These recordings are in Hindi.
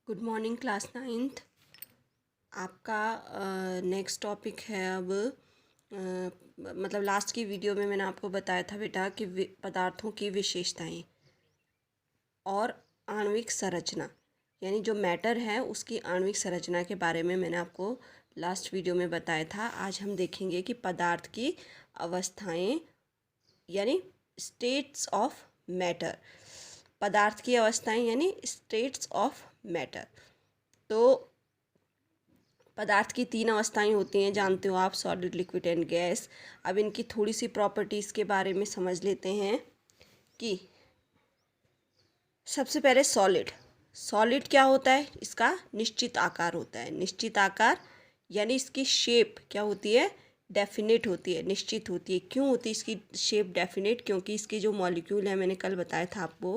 Good morning class 9th। आपका नेक्स्ट टॉपिक है अब मतलब लास्ट की वीडियो में मैंने आपको बताया था बेटा कि पदार्थों की विशेषताएं और आणविक संरचना, यानी जो मैटर है उसकी आणविक संरचना के बारे में मैंने आपको लास्ट वीडियो में बताया था। आज हम देखेंगे कि पदार्थ की अवस्थाएं यानी स्टेट्स ऑफ मैटर, पदार्थ की अवस्थाएं यानी स्टेट्स ऑफ मैटर। तो पदार्थ की 3 अवस्थाएं होती हैं, जानते हो आप, सॉलिड, लिक्विड एंड गैस। अब इनकी थोड़ी सी प्रॉपर्टीज़ के बारे में समझ लेते हैं कि सबसे पहले सॉलिड। सॉलिड क्या होता है? इसका निश्चित आकार होता है। निश्चित आकार यानी इसकी शेप क्या होती है? डेफिनेट होती है, निश्चित होती है। क्यों होती है इसकी शेप डेफिनेट? क्योंकि इसके जो मॉलिक्यूल हैं, मैंने कल बताया था आपको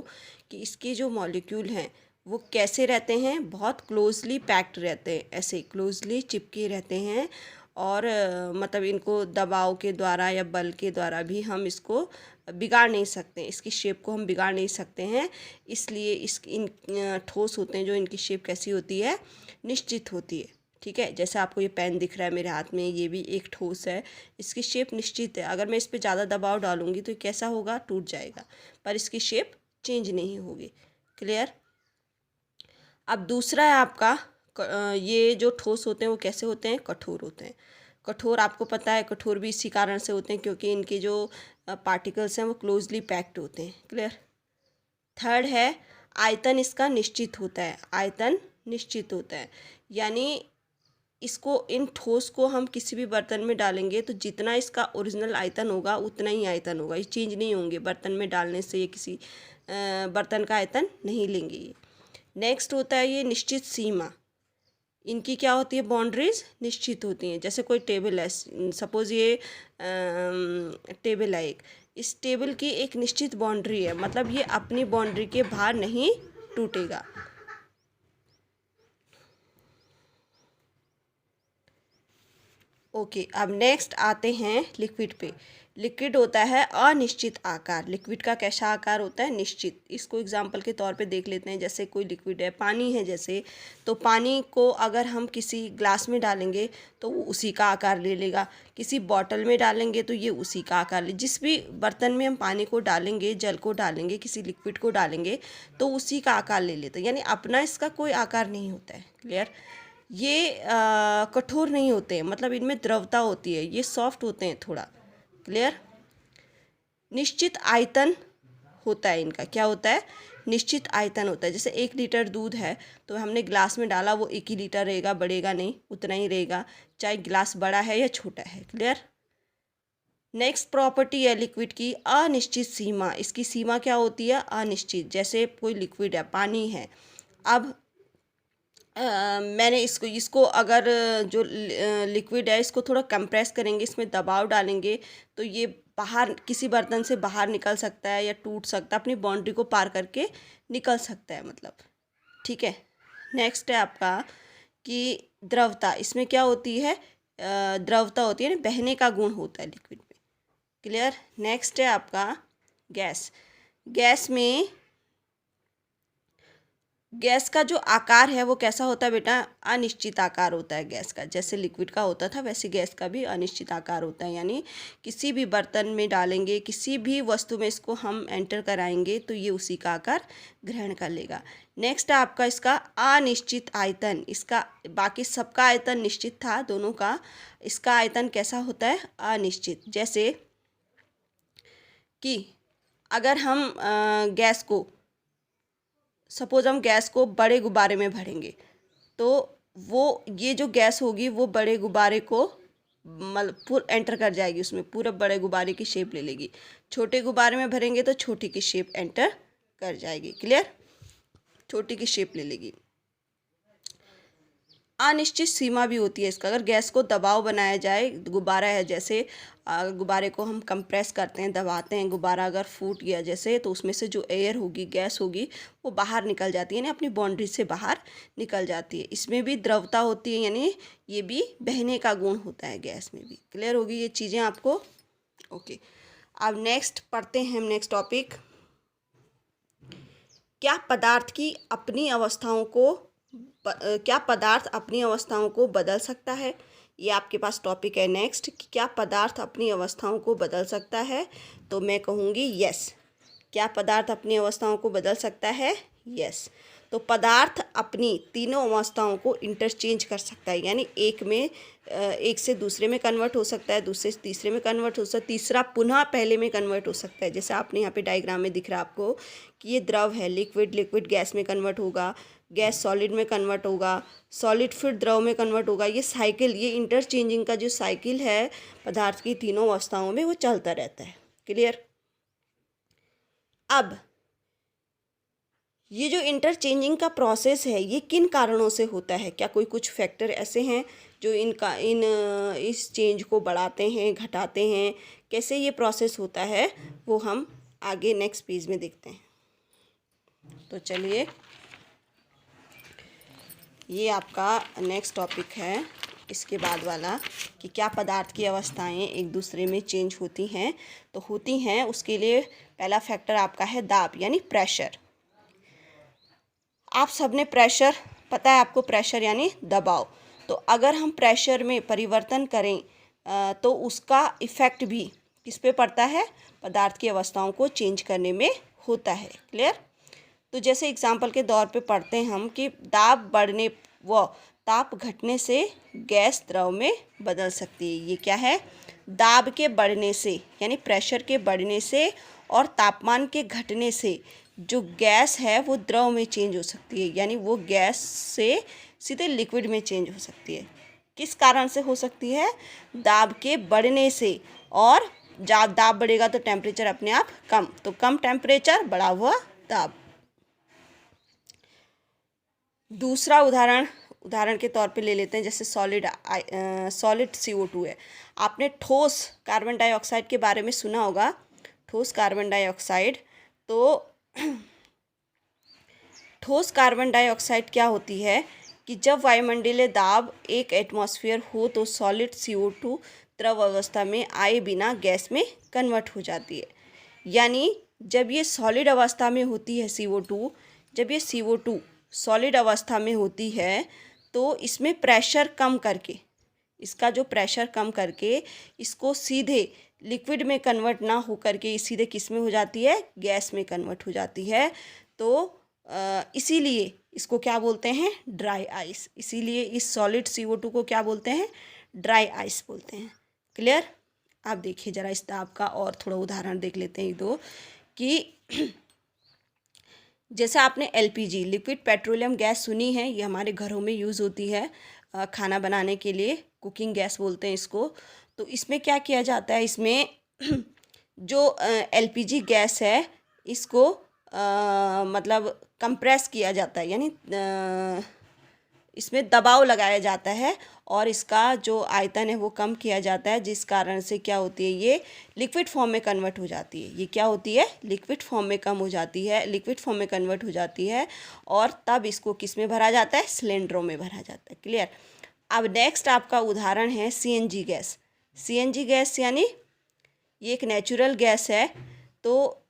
कि इसके जो मॉलिक्यूल हैं वो कैसे रहते हैं? बहुत क्लोजली पैक्ड रहते हैं, ऐसे क्लोजली चिपके रहते हैं। और मतलब इनको दबाव के द्वारा या बल के द्वारा भी हम इसको बिगाड़ नहीं सकते, इसकी शेप को हम बिगाड़ नहीं सकते हैं। इसलिए इन ठोस होते हैं जो इनकी शेप कैसी होती है? निश्चित होती है। ठीक है, जैसे आपको ये पेन दिख रहा है मेरे हाथ में, ये भी एक ठोस है, इसकी शेप निश्चित है। अगर मैं इस पर ज़्यादा दबाव डालूंगी तो कैसा होगा? टूट जाएगा, पर इसकी शेप चेंज नहीं होगी। क्लियर? अब दूसरा है आपका ये जो ठोस होते हैं वो कैसे होते हैं? कठोर होते हैं। कठोर आपको पता है, कठोर भी इसी कारण से होते हैं क्योंकि इनके जो पार्टिकल्स हैं वो क्लोजली पैक्ड होते हैं। क्लियर? थर्ड है आयतन, इसका निश्चित होता है। आयतन निश्चित होता है यानी इसको, इन ठोस को हम किसी भी बर्तन में डालेंगे तो जितना इसका ओरिजिनल आयतन होगा उतना ही आयतन होगा, ये चेंज नहीं होंगे। बर्तन में डालने से ये किसी बर्तन का आयतन नहीं लेंगे ये। नेक्स्ट होता है ये निश्चित सीमा। इनकी क्या होती है? बाउंड्रीज निश्चित होती हैं। जैसे कोई टेबल है, सपोज़ ये टेबल है एक, इस टेबल की एक निश्चित बाउंड्री है, मतलब ये अपनी बाउंड्री के बाहर नहीं टूटेगा। ओके, अब नेक्स्ट आते हैं लिक्विड पे। लिक्विड होता है अनिश्चित आकार। लिक्विड का कैसा आकार होता है? निश्चित। इसको एग्जांपल के तौर पे देख लेते हैं। जैसे कोई लिक्विड है, पानी है जैसे, तो पानी को अगर हम किसी ग्लास में डालेंगे तो वो उसी का आकार ले लेगा, किसी बॉटल में डालेंगे तो ये उसी का आकार ले। जिस भी बर्तन में हम पानी को डालेंगे, जल को डालेंगे, किसी लिक्विड को डालेंगे तो उसी का आकार ले लेता है, यानी अपना इसका कोई आकार नहीं होता है। क्लियर? ये कठोर नहीं होते हैं, मतलब इनमें द्रवता होती है, ये सॉफ्ट होते हैं थोड़ा। क्लियर? निश्चित आयतन होता है इनका। क्या होता है? निश्चित आयतन होता है। जैसे 1 लीटर दूध है तो हमने ग्लास में डाला, वो 1 ही लीटर रहेगा, बढ़ेगा नहीं, उतना ही रहेगा, चाहे ग्लास बड़ा है या छोटा है। क्लियर? नेक्स्ट प्रॉपर्टी है लिक्विड की अनिश्चित सीमा। इसकी सीमा क्या होती है? अनिश्चित। जैसे कोई लिक्विड है, पानी है, अब मैंने इसको अगर जो लिक्विड है इसको थोड़ा कंप्रेस करेंगे, इसमें दबाव डालेंगे तो ये बाहर किसी बर्तन से बाहर निकल सकता है या टूट सकता है, अपनी बाउंड्री को पार करके निकल सकता है, मतलब। ठीक है, नेक्स्ट है आपका कि द्रवता। इसमें क्या होती है? द्रवता होती है ना, बहने का गुण होता है लिक्विड में। क्लियर? नेक्स्ट है आपका गैस। गैस में गैस का जो आकार है वो कैसा होता है बेटा? अनिश्चित आकार होता है गैस का। जैसे लिक्विड का होता था वैसे गैस का भी अनिश्चित आकार होता है, यानी किसी भी बर्तन में डालेंगे, किसी भी वस्तु में इसको हम एंटर कराएंगे तो ये उसी का आकार ग्रहण कर लेगा। नेक्स्ट है आपका इसका अनिश्चित आयतन। इसका बाकी सबका आयतन निश्चित था दोनों का, इसका आयतन कैसा होता है? अनिश्चित। जैसे कि अगर हम गैस को, सपोज हम गैस को बड़े गुब्बारे में भरेंगे तो वो ये जो गैस होगी वो बड़े गुब्बारे को मतलब एंटर कर जाएगी, उसमें पूरा बड़े गुब्बारे की शेप ले लेगी। छोटे गुब्बारे में भरेंगे तो छोटी की शेप एंटर कर जाएगी। क्लियर? छोटी की शेप ले लेगी। अनिश्चित सीमा भी होती है इसका। अगर गैस को दबाव बनाया जाए, गुब्बारा है जैसे, गुब्बारे को हम कंप्रेस करते हैं, दबाते हैं, गुब्बारा अगर फूट गया जैसे, तो उसमें से जो एयर होगी, गैस होगी, वो बाहर निकल जाती है, यानी अपनी बाउंड्री से बाहर निकल जाती है। इसमें भी द्रवता होती है, यानी ये भी बहने का गुण होता है गैस में भी। क्लियर होगी ये चीज़ें आपको? ओके, अब नेक्स्ट पढ़ते हैं हम नेक्स्ट टॉपिक। क्या पदार्थ की अपनी अवस्थाओं को क्या पदार्थ अपनी अवस्थाओं को बदल सकता है? ये आपके पास टॉपिक है नेक्स्ट कि क्या पदार्थ अपनी अवस्थाओं को बदल सकता है? तो मैं कहूँगी यस। क्या पदार्थ अपनी अवस्थाओं को बदल सकता है? यस। तो पदार्थ अपनी तीनों अवस्थाओं को इंटरचेंज कर सकता है, यानी एक से दूसरे में कन्वर्ट हो सकता है, दूसरे से तीसरे में कन्वर्ट हो सकता है, तीसरा पुनः पहले में कन्वर्ट हो सकता है। जैसे आपने यहाँ पे डायग्राम में दिख रहा है आपको कि ये द्रव है, लिक्विड गैस में कन्वर्ट होगा, गैस सॉलिड में कन्वर्ट होगा, सॉलिड फिर द्रव में कन्वर्ट होगा। ये साइकिल, ये इंटरचेंजिंग का जो साइकिल है पदार्थ की तीनों अवस्थाओं में, वो चलता रहता है। क्लियर? अब ये जो इंटरचेंजिंग का प्रोसेस है ये किन कारणों से होता है? क्या कोई कुछ फैक्टर ऐसे हैं जो इस चेंज को बढ़ाते हैं, घटाते हैं? कैसे ये प्रोसेस होता है वो हम आगे नेक्स्ट पेज में देखते हैं। तो चलिए, ये आपका नेक्स्ट टॉपिक है इसके बाद वाला कि क्या पदार्थ की अवस्थाएं एक दूसरे में चेंज होती हैं? तो होती हैं। उसके लिए पहला फैक्टर आपका है दाब, यानी प्रेशर। आप सबने प्रेशर, पता है आपको प्रेशर यानी दबाव। तो अगर हम प्रेशर में परिवर्तन करें तो उसका इफ़ेक्ट भी किस पे पड़ता है? पदार्थ की अवस्थाओं को चेंज करने में होता है। क्लियर? तो जैसे एग्जांपल के तौर पे पढ़ते हैं हम कि दाब बढ़ने व ताप घटने से गैस द्रव में बदल सकती है। ये क्या है? दाब के बढ़ने से यानी प्रेशर के बढ़ने से और तापमान के घटने से जो गैस है वो द्रव में चेंज हो सकती है, यानी वो गैस से सीधे लिक्विड में चेंज हो सकती है। किस कारण से हो सकती है? दाब के बढ़ने से। और जब दाब बढ़ेगा तो टेम्परेचर अपने आप कम, तो कम टेम्परेचर बढ़ा हुआ दाब। दूसरा उदाहरण के तौर पे ले लेते हैं, जैसे सॉलिड CO2 है। आपने ठोस कार्बन डाइऑक्साइड के बारे में सुना होगा, ठोस कार्बन डाइऑक्साइड। तो ठोस कार्बन डाइऑक्साइड क्या होती है कि जब वायुमंडलीय दाब 1 एटमॉस्फेयर हो तो सॉलिड CO2 द्रव अवस्था में आए बिना गैस में कन्वर्ट हो जाती है। यानी जब ये सॉलिड अवस्था में होती है CO2, जब ये CO2 सॉलिड अवस्था में होती है तो इसमें प्रेशर कम करके, इसका जो प्रेशर कम करके इसको सीधे लिक्विड में कन्वर्ट ना हो करके सीधे किस में हो जाती है? गैस में कन्वर्ट हो जाती है। तो इसीलिए इसको क्या बोलते हैं? Dry ice. इसीलिए इस सॉलिड CO2 को क्या बोलते हैं? ड्राई आइस बोलते हैं। क्लियर? आप देखिए ज़रा इस दाब का और थोड़ा उदाहरण देख लेते हैं एक दो कि जैसे आपने LPG, लिक्विड पेट्रोलियम गैस सुनी है, ये हमारे घरों में यूज़ होती है खाना बनाने के लिए, कुकिंग गैस बोलते हैं इसको। तो इसमें क्या किया जाता है? इसमें जो LPG गैस है इसको मतलब कंप्रेस किया जाता है, यानी इसमें दबाव लगाया जाता है और इसका जो आयतन है वो कम किया जाता है, जिस कारण से क्या होती है? ये लिक्विड फॉर्म में कन्वर्ट हो जाती है। ये क्या होती है? लिक्विड फॉर्म में कम हो जाती है, लिक्विड फॉर्म में कन्वर्ट हो जाती है और तब इसको किस में भरा जाता है? सिलेंडरों में भरा जाता है। क्लियर? अब नेक्स्ट आपका उदाहरण है CNG गैस। CNG गैस यानी ये एक नेचुरल गैस है। तो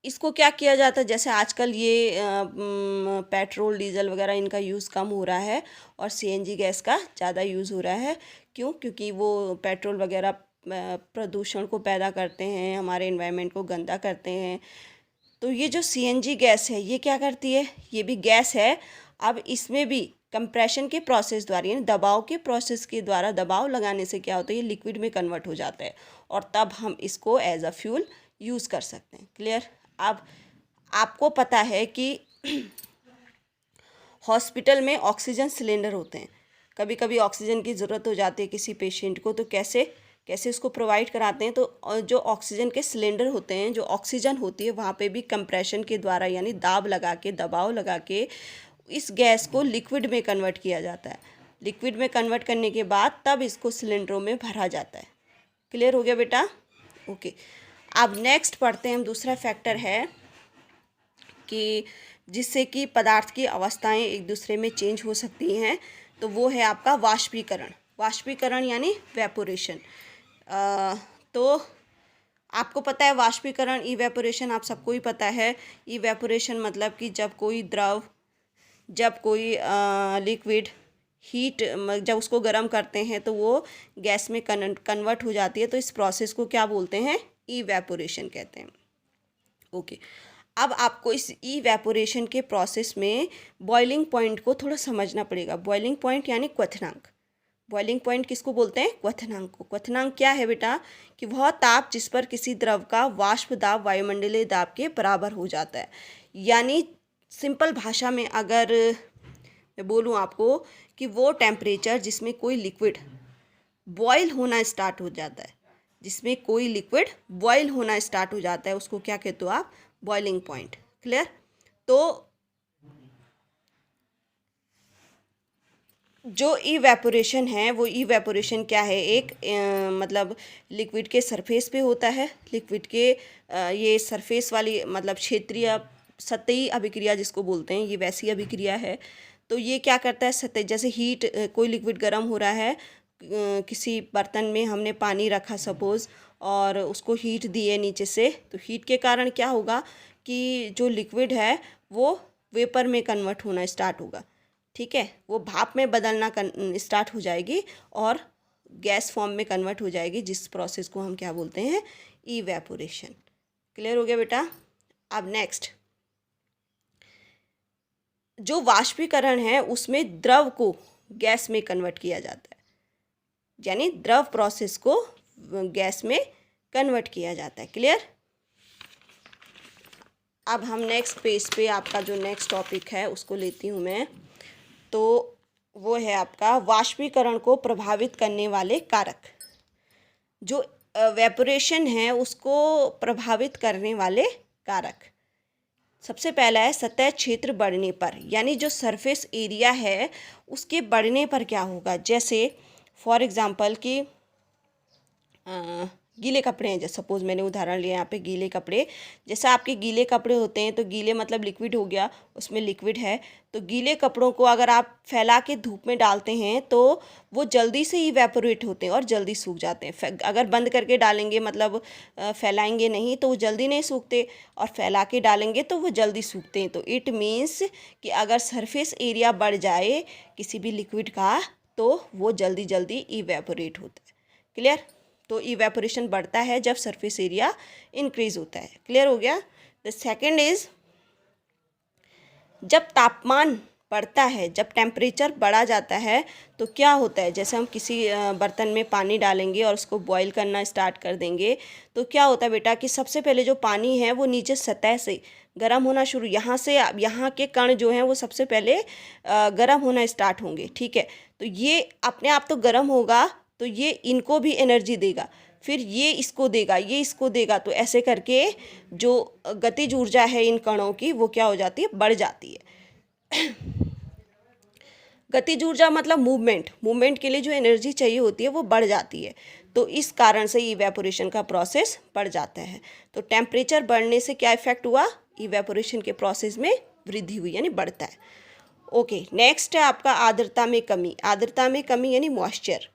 इसको क्या किया जाता है? जैसे आजकल ये पेट्रोल डीजल वगैरह इनका यूज़ कम हो रहा है और CNG गैस का ज़्यादा यूज़ हो रहा है। क्यों? क्योंकि वो पेट्रोल वगैरह प्रदूषण को पैदा करते हैं, हमारे एनवायरनमेंट को गंदा करते हैं। तो ये जो CNG गैस है ये क्या करती है? ये भी गैस है। अब इसमें भी कंप्रेशन के प्रोसेस द्वारा, यानी दबाव के प्रोसेस के द्वारा दबाव लगाने से क्या होता है? ये लिक्विड में कन्वर्ट हो जाता है और तब हम इसको एज अ फ्यूल यूज़ कर सकते हैं। क्लियर? अब आपको पता है कि हॉस्पिटल में ऑक्सीजन सिलेंडर होते हैं। कभी कभी ऑक्सीजन की ज़रूरत हो जाती है किसी पेशेंट को, तो कैसे उसको प्रोवाइड कराते हैं? तो जो ऑक्सीजन के सिलेंडर होते हैं, जो ऑक्सीजन होती है वहाँ पे भी कंप्रेशन के द्वारा, यानी दाब लगा के, दबाव लगा के इस गैस को लिक्विड में कन्वर्ट किया जाता है। लिक्विड में कन्वर्ट करने के बाद तब इसको सिलेंडरों में भरा जाता है। क्लियर हो गया बेटा? ओके। अब नेक्स्ट पढ़ते हैं हम, दूसरा फैक्टर है कि जिससे कि पदार्थ की अवस्थाएं एक दूसरे में चेंज हो सकती हैं, तो वो है आपका वाष्पीकरण। वाष्पीकरण यानी वेपोरेशन। तो आपको पता है वाष्पीकरण, इवेपोरेशन आप सबको ही पता है। इवेपोरेशन मतलब कि जब कोई लिक्विड हीट जब उसको गर्म करते हैं तो वो गैस में कन्वर्ट हो जाती है, तो इस प्रोसेस को क्या बोलते हैं? इवेपोरेशन कहते हैं। ओके, अब आपको इस इवेपोरेशन के प्रोसेस में बॉइलिंग पॉइंट को थोड़ा समझना पड़ेगा। बॉइलिंग पॉइंट यानी क्वथनांक। बॉइलिंग पॉइंट किसको बोलते हैं? क्वथनांक को। क्वथनांक क्या है बेटा? कि वह ताप जिस पर किसी द्रव का वाष्प दाब वायुमंडलीय दाब के बराबर हो जाता है। यानी सिंपल भाषा में अगर मैं बोलूँ आपको कि वो टेम्परेचर जिसमें कोई लिक्विड बॉयल होना स्टार्ट हो जाता है, जिसमें कोई लिक्विड बॉयल होना स्टार्ट हो जाता है, उसको क्या कहते हो आप? Boiling point. क्लियर? तो जो इवेपोरेशन है वो इवेपोरेशन क्या है? एक मतलब लिक्विड के सरफेस पे होता है। लिक्विड के ये सरफेस वाली मतलब क्षेत्रीय सतही अभिक्रिया जिसको बोलते हैं, ये वैसी अभिक्रिया है। तो ये क्या करता है? सतह जैसे हीट, कोई लिक्विड गर्म हो रहा है, किसी बर्तन में हमने पानी रखा सपोज़, और उसको हीट दी है नीचे से, तो हीट के कारण क्या होगा कि जो लिक्विड है वो वेपर में कन्वर्ट होना स्टार्ट होगा। ठीक है, वो भाप में बदलना स्टार्ट हो जाएगी और गैस फॉर्म में कन्वर्ट हो जाएगी, जिस प्रोसेस को हम क्या बोलते हैं? इवेपोरेशन। क्लियर हो गया बेटा? अब नेक्स्ट, जो वाष्पीकरण है उसमें द्रव को गैस में कन्वर्ट किया जाता है, यानी द्रव प्रोसेस को गैस में कन्वर्ट किया जाता है। क्लियर? अब हम नेक्स्ट पेज पे आपका जो नेक्स्ट टॉपिक है उसको लेती हूँ मैं। तो वो है आपका वाष्पीकरण को प्रभावित करने वाले कारक। जो वेपोरेशन है उसको प्रभावित करने वाले कारक, सबसे पहला है सतह क्षेत्र बढ़ने पर, यानी जो सरफेस एरिया है उसके बढ़ने पर क्या होगा। जैसे फॉर एग्जांपल कि गीले कपड़े हैं, जैसे सपोज़ मैंने उदाहरण लिया यहाँ पे गीले कपड़े। जैसे आपके गीले कपड़े होते हैं तो गीले मतलब लिक्विड हो गया, उसमें लिक्विड है, तो गीले कपड़ों को अगर आप फैला के धूप में डालते हैं तो वो जल्दी से इवेपोरेट होते हैं और जल्दी सूख जाते हैं। अगर बंद करके डालेंगे मतलब फैलाएंगे नहीं तो वो जल्दी नहीं सूखते, और फैला के डालेंगे तो वो जल्दी सूखते हैं। तो इट मीन्स कि अगर सरफेस एरिया बढ़ जाए किसी भी लिक्विड का तो वो जल्दी जल्दी इवेपोरेट होता है। क्लियर? तो इवेपोरेशन बढ़ता है जब सरफेस एरिया इंक्रीज होता है। क्लियर हो गया? द सेकेंड इज, जब तापमान बढ़ता है, जब टेम्परेचर बढ़ा जाता है तो क्या होता है? जैसे हम किसी बर्तन में पानी डालेंगे और उसको बॉईल करना स्टार्ट कर देंगे तो क्या होता है बेटा कि सबसे पहले जो पानी है वो नीचे सतह से गर्म होना शुरू, यहाँ से यहाँ के कण जो हैं वो सबसे पहले गर्म होना स्टार्ट होंगे। ठीक है, तो ये अपने आप तो गर्म होगा तो ये इनको भी एनर्जी देगा, फिर ये इसको देगा, ये इसको देगा, तो ऐसे करके जो गतिज ऊर्जा है इन कणों की वो क्या हो जाती है? बढ़ जाती है। गतिज ऊर्जा मतलब मूवमेंट के लिए जो एनर्जी चाहिए होती है वो बढ़ जाती है, तो इस कारण से इवेपोरेशन का प्रोसेस बढ़ जाता है। तो टेम्परेचर बढ़ने से क्या इफेक्ट हुआ? इवेपोरेशन के प्रोसेस में वृद्धि हुई, यानी बढ़ता है। ओके, नेक्स्ट है आपका आर्द्रता में कमी। आर्द्रता में कमी यानी मॉइस्चर।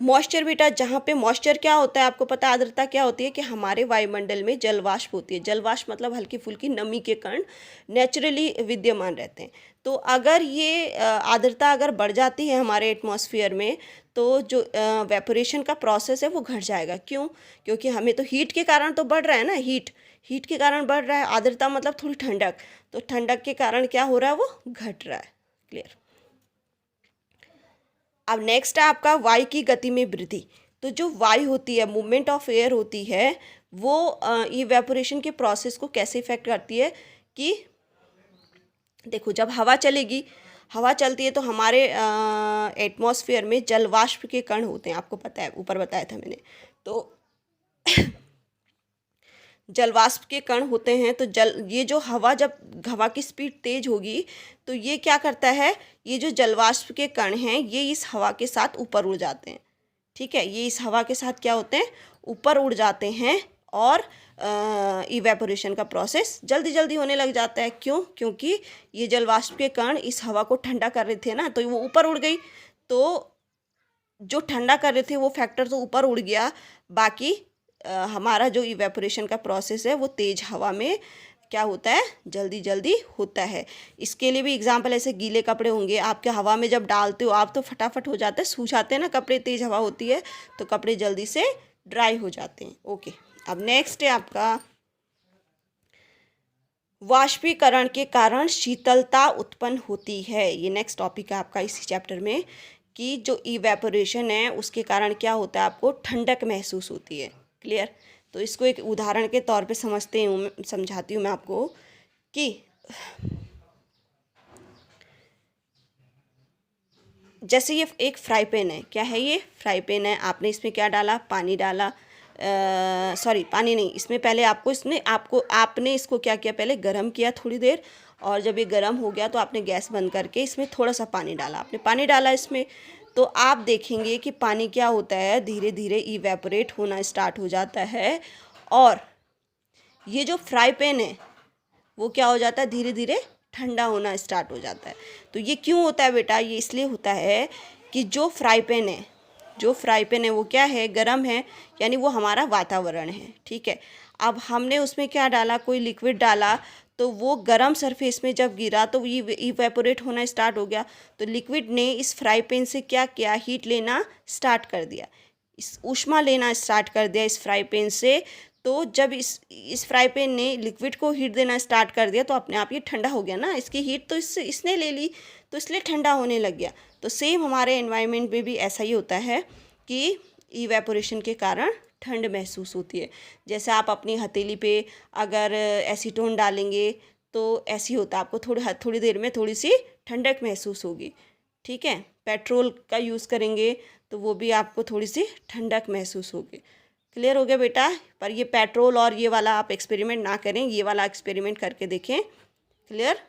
मॉइस्चर बेटा, जहाँ पे मॉइस्चर क्या होता है आपको पता है? आर्द्रता क्या होती है कि हमारे वायुमंडल में जलवाष्प होती है। जलवाष्प मतलब हल्की फुल्की नमी के कण नेचुरली विद्यमान रहते हैं। तो अगर ये आर्द्रता अगर बढ़ जाती है हमारे एटमॉस्फेयर में तो जो वेपोरेशन का प्रोसेस है वो घट जाएगा। क्यों? क्योंकि हमें तो हीट के कारण तो बढ़ रहा है ना, हीट के कारण बढ़ रहा है। आर्द्रता मतलब थोड़ी ठंडक, तो ठंडक के कारण क्या हो रहा है? वो घट रहा है। क्लियर? अब नेक्स्ट है आपका वायु की गति में वृद्धि। तो जो वायु होती है, मूवमेंट ऑफ एयर होती है, वो इवेपोरेशन के प्रोसेस को कैसे इफेक्ट करती है कि देखो, जब हवा चलेगी, हवा चलती है तो हमारे एटमॉस्फेयर में जलवाष्प के कण होते हैं, आपको पता है, ऊपर बताया था मैंने। तो जलवाष्प के कण होते हैं, तो ये जो जब हवा की स्पीड तेज होगी तो ये क्या करता है? ये जो जलवाष्प के कण हैं ये इस हवा के साथ ऊपर उड़ जाते हैं। ठीक है, ये इस हवा के साथ क्या होते हैं? ऊपर उड़ जाते हैं और इवेपोरेशन का प्रोसेस जल्दी जल्दी होने लग जाता है। क्यों? क्योंकि ये जलवाष्प के कण इस हवा को ठंडा कर रहे थे ना, तो वो ऊपर उड़ गई, तो जो ठंडा कर रहे थे वो फैक्टर तो ऊपर उड़ गया, बाकी हमारा जो इवेपोरेशन का प्रोसेस है वो तेज़ हवा में क्या होता है, जल्दी जल्दी होता है। इसके लिए भी एग्जांपल, ऐसे गीले कपड़े होंगे, आपके हवा में जब डालते हो आप तो फटाफट हो जाते हैं, सूख जाते हैं ना कपड़े, तेज़ हवा होती है तो कपड़े जल्दी से ड्राई हो जाते हैं। ओके, अब नेक्स्ट है आपका वाष्पीकरण के कारण शीतलता उत्पन्न होती है। ये नेक्स्ट टॉपिक है आपका इसी चैप्टर में, कि जो इवेपोरेशन है उसके कारण क्या होता है, आपको ठंडक महसूस होती है। क्लियर? तो इसको एक उदाहरण के तौर पे समझाती हूँ मैं आपको कि जैसे ये एक फ्राई पैन है। क्या है ये? फ्राई पैन है। आपने इसमें क्या डाला? पानी डाला। सॉरी, पानी नहीं, इसमें पहले आपने इसको क्या किया, पहले गरम किया थोड़ी देर, और जब ये गरम हो गया तो आपने गैस बंद करके इसमें थोड़ा सा पानी डाला। आपने पानी डाला इसमें, तो आप देखेंगे कि पानी क्या होता है, धीरे धीरे इवेपोरेट होना स्टार्ट हो जाता है, और ये जो फ्राई पैन है वो क्या हो जाता है, धीरे धीरे ठंडा होना स्टार्ट हो जाता है। तो ये क्यों होता है बेटा? ये इसलिए होता है कि जो फ्राई पैन है वो क्या है, गर्म है, यानी वो हमारा वातावरण है। ठीक है, अब हमने उसमें क्या डाला, कोई लिक्विड डाला, तो वो गर्म सरफेस में जब गिरा तो ये इवेपोरेट होना स्टार्ट हो गया। तो लिक्विड ने इस फ्राई पैन से क्या किया, हीट लेना स्टार्ट कर दिया, इस ऊष्मा लेना स्टार्ट कर दिया इस फ्राई पैन से। तो जब इस फ्राई पैन ने लिक्विड को हीट देना स्टार्ट कर दिया तो अपने आप ये ठंडा हो गया ना, इसकी हीट तो इसने ले ली, तो इसलिए ठंडा होने लग गया। तो सेम हमारे एनवायरनमेंट में भी ऐसा ही होता है कि इवेपोरेशन के कारण ठंड महसूस होती है। जैसे आप अपनी हथेली पे अगर एसीटोन डालेंगे तो ऐसी होता है, आपको थोड़ी देर में थोड़ी सी ठंडक महसूस होगी। ठीक है, पेट्रोल का यूज़ करेंगे तो वो भी आपको थोड़ी सी ठंडक महसूस होगी। क्लियर हो गया बेटा? पर ये पेट्रोल और ये वाला आप एक्सपेरिमेंट ना करें, ये वाला एक्सपेरिमेंट करके देखें। क्लियर?